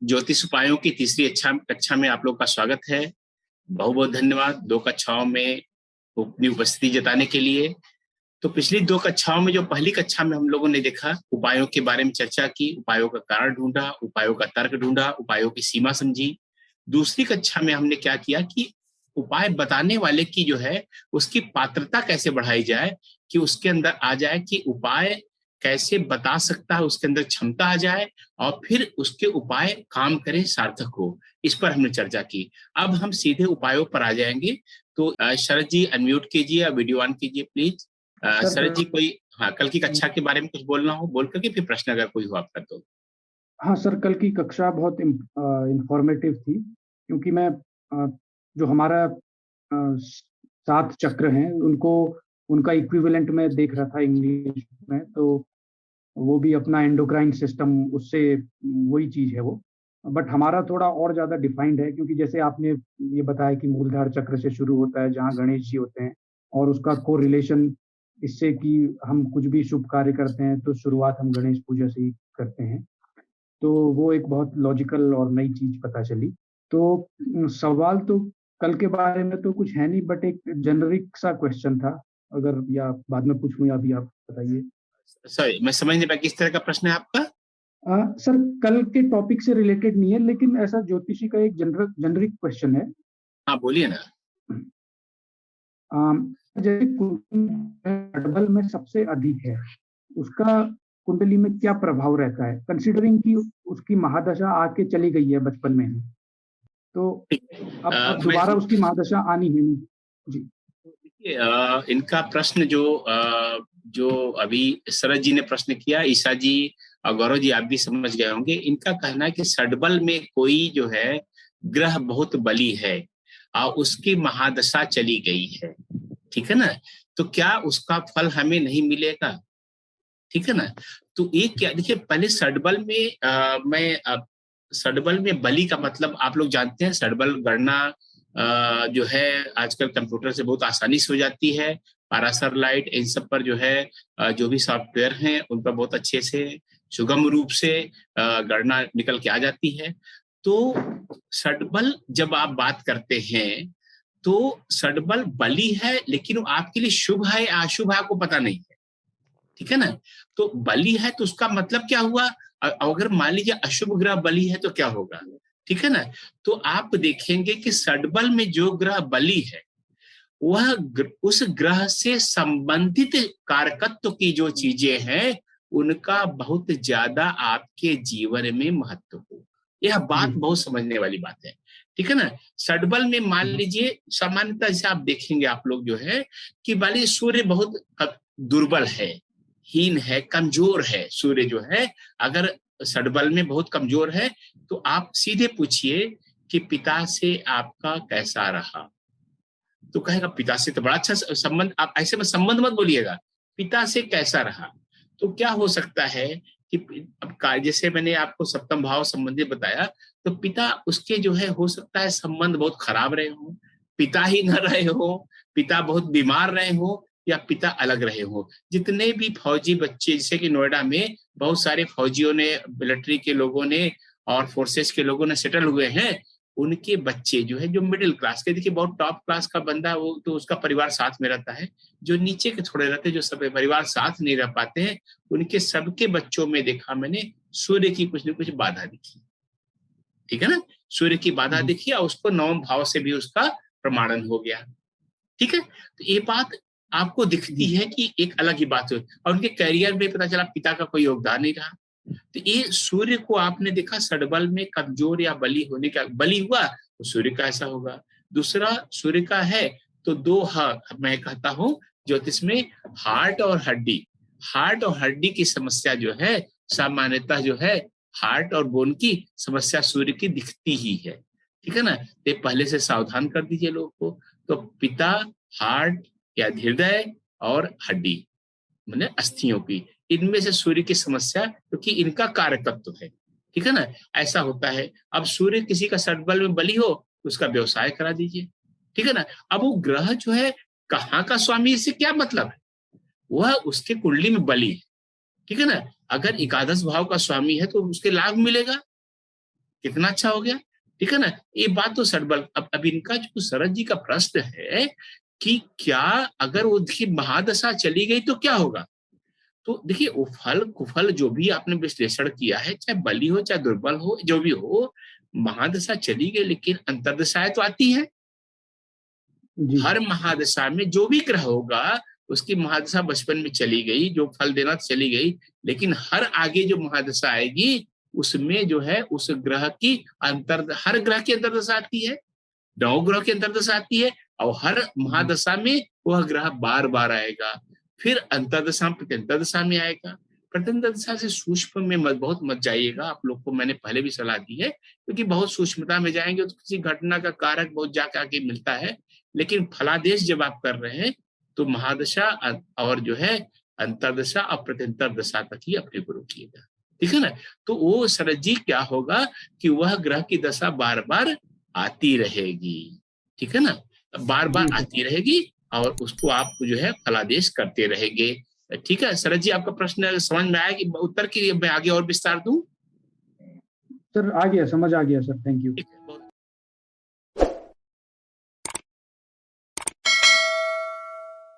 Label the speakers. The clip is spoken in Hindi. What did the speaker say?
Speaker 1: ज्योतिष उपायों की तीसरी कक्षा में आप लोग का स्वागत है। बहुत बहुत धन्यवाद 2 कक्षाओं में अपनी उपस्थिति जताने के लिए। तो पिछली 2 कक्षाओं में जो पहली कक्षा में हम लोगों ने देखा, उपायों के बारे में चर्चा की, उपायों का कारण ढूंढा, उपायों का तर्क ढूंढा, उपायों की सीमा समझी। दूसरी कक्षा में हमने क्या किया कि उपाय बताने वाले की जो है उसकी पात्रता कैसे बढ़ाई जाए, कि उसके अंदर आ जाए कि उपाय कैसे बता सकता है, उसके अंदर क्षमता आ जाए और फिर उसके उपाय काम करें, सार्थक हो। इस पर हमने चर्चा की। अब हम सीधे उपायों पर आ जाएंगे। तो शरद जी अनम्यूट कीजिए और वीडियो ऑन कीजिए प्लीज। शरद जी कोई कल की कक्षा के बारे में कुछ बोलना हो बोल करके फिर प्रश्न अगर कोई हो आपका तो।
Speaker 2: हाँ सर, कल की कक्षा बहुत इंफॉर्मेटिव थी, क्योंकि मैं जो हमारा 7 चक्र हैं उनको उनका इक्विवेलेंट में देख रहा था इंग्लिश में, तो वो भी अपना एंडोक्राइन सिस्टम, उससे वही चीज है वो। बट हमारा थोड़ा और ज्यादा डिफाइंड है, क्योंकि जैसे आपने ये बताया कि मूलधार चक्र से शुरू होता है जहाँ गणेश जी होते हैं, और उसका को रिलेशन इससे कि हम कुछ भी शुभ कार्य करते हैं तो शुरुआत हम गणेश पूजा से ही करते हैं। तो वो एक बहुत लॉजिकल और नई चीज पता चली। तो सवाल तो कल के बारे में तो कुछ है नहीं, बट एक जेनरिक सा क्वेश्चन था, अगर या बाद में पूछ लूं या अभी आप बताइए।
Speaker 1: सॉरी, मैं समझ नहीं पाया किस तरह का प्रश्न है आपका।
Speaker 2: सर, कल के टॉपिक से रिलेटेड नहीं है, लेकिन ऐसा ज्योतिषी का एक जेनरिक क्वेश्चन है।
Speaker 1: हाँ बोलिए ना।
Speaker 2: जैसे कुंडल में सबसे अधिक है, उसका कुंडली में क्या प्रभाव रहता है, कंसिडरिंग कि उसकी महादशा आके चली गई है बचपन में ही, तो अब दोबारा उसकी महादशा आनी है नहीं। जी
Speaker 1: देखिए, इनका प्रश्न जो अभी शरद जी ने प्रश्न किया, ईशा जी और गौरव जी आप भी समझ गए होंगे। इनका कहना है कि षडबल में कोई जो है ग्रह बहुत बली है और उसकी महादशा चली गई है, ठीक है ना, तो क्या उसका फल हमें नहीं मिलेगा, ठीक है ना। तो एक क्या, देखिए पहले षडबल में षडबल में बली का मतलब आप लोग जानते हैं। षडबल गणना जो है आजकल कंप्यूटर से बहुत आसानी से हो जाती है। पारासर लाइट इन सब पर जो है जो भी सॉफ्टवेयर हैं उन पर बहुत अच्छे से सुगम रूप से गणना निकल के आ जाती है। तो षडबल जब आप बात करते हैं तो षडबल बली है, लेकिन वो आपके लिए शुभ है या अशुभ है आपको पता नहीं है, ठीक है ना। तो बली है तो उसका मतलब क्या हुआ, अगर मान लीजिए अशुभ ग्रह बली है तो क्या होगा, ठीक है ना। तो आप देखेंगे कि षडबल में जो ग्रह बली है वह उस ग्रह से संबंधित कारकत्व की जो चीजें हैं उनका बहुत ज्यादा आपके जीवन में महत्व हो। यह बात बहुत समझने वाली बात है, ठीक है ना। षडबल में मान लीजिए सामान्यतः से आप देखेंगे आप लोग जो है कि मान सूर्य बहुत दुर्बल है, हीन है, कमजोर है। सूर्य जो है अगर षडबल में बहुत कमजोर है तो आप सीधे पूछिए कि पिता से आपका कैसा रहा, तो कहेगा पिता से तो बड़ा अच्छा संबंध। आप ऐसे में संबंध मत बोलिएगा, पिता से कैसा रहा। तो क्या हो सकता है कि अब जैसे मैंने आपको सप्तम भाव संबंधी बताया, तो पिता उसके जो है हो सकता है संबंध बहुत खराब रहे हो, पिता ही न रहे हो, पिता बहुत बीमार रहे हो, या पिता अलग रहे हो। जितने भी फौजी बच्चे, जैसे कि नोएडा में बहुत सारे फौजियों ने, मिलिट्री के लोगों ने और फोर्सेस के लोगों ने सेटल हुए हैं, उनके बच्चे जो है जो मिडिल क्लास के, देखिए बहुत टॉप क्लास का बंदा वो तो उसका परिवार साथ में रहता है, जो नीचे के थोड़े रहते हैं, जो सब परिवार साथ नहीं रह पाते हैं, उनके सबके बच्चों में देखा मैंने सूर्य की कुछ न कुछ बाधा दिखी, ठीक है ना। सूर्य की बाधा दिखी और उसको 9वें भाव से भी उसका प्रमाणन हो गया, ठीक है। तो ये बात आपको दिखती है कि एक अलग ही बात हुई, और उनके करियर में पता चला पिता का कोई योगदान नहीं रहा। तो ये सूर्य को आपने देखा षडबल में कमजोर या बली होने का, बली हुआ तो सूर्य का ऐसा होगा। दूसरा सूर्य का है तो मैं कहता हूं ज्योतिष में हार्ट और हड्डी की समस्या जो है सामान्यतः जो है हार्ट और बोन की समस्या सूर्य की दिखती ही है, ठीक है ना। तो पहले से सावधान कर दीजिए लोगों को। तो पिता, हार्ट या हृदय और हड्डी मैंने अस्थियों की, इनमें से सूर्य की समस्या, क्योंकि इनका कारकत्व है, ठीक है ना। ऐसा होता है। अब सूर्य किसी का षडबल में बली हो तो उसका व्यवसाय करा दीजिए, ठीक है ना। अब वो ग्रह जो है कहाँ का स्वामी, इससे क्या मतलब है, वह उसके कुंडली में बली है, ठीक है ना। अगर एकादश भाव का स्वामी है तो उसके लाभ मिलेगा, कितना अच्छा हो गया, ठीक है ना। ये बात तो सडबल। अब इनका जो शरद जी का प्रश्न है कि क्या अगर वो देखिए महादशा चली गई तो क्या होगा, तो देखिए उफल कुफल जो भी आपने विश्लेषण किया है, चाहे बली हो चाहे दुर्बल हो, जो भी हो, महादशा चली गई लेकिन अंतर्दशाएं तो आती है। हर महादशा में जो भी ग्रह होगा उसकी महादशा बचपन में चली गई, जो फल देना चली गई, लेकिन हर आगे जो महादशा आएगी उसमें जो है उस ग्रह की हर ग्रह की अंतर्दशा आती है, नवग्रह की अंतर्दशा आती है, और हर महादशा में वह ग्रह बार बार आएगा। फिर अंतर्दशा प्रत्यंतरदशा में आएगा। प्रत्यंतरदशा से सूक्ष्म में बहुत मत जाइएगा, आप लोग को मैंने पहले भी सलाह दी है, क्योंकि बहुत सूक्ष्मता में जाएंगे तो किसी घटना का कारक बहुत जाके आगे मिलता है। लेकिन फलादेश जब आप कर रहे हैं तो महादशा और जो है अंतर्दशा और प्रत्यंतर दशा तक ही अपने को रोकिएगा, ठीक है ना। तो वो शरद जी क्या होगा कि वह ग्रह की दशा बार बार आती रहेगी, ठीक है ना, बार बार आती रहेगी और उसको आप जो है फलादेश करते रहेंगे, ठीक है। शरद जी आपका प्रश्न समझ में आया कि उत्तर की मैं आगे और विस्तार दूं?
Speaker 2: सर आ गया, समझ आ गया सर, थैंक यू।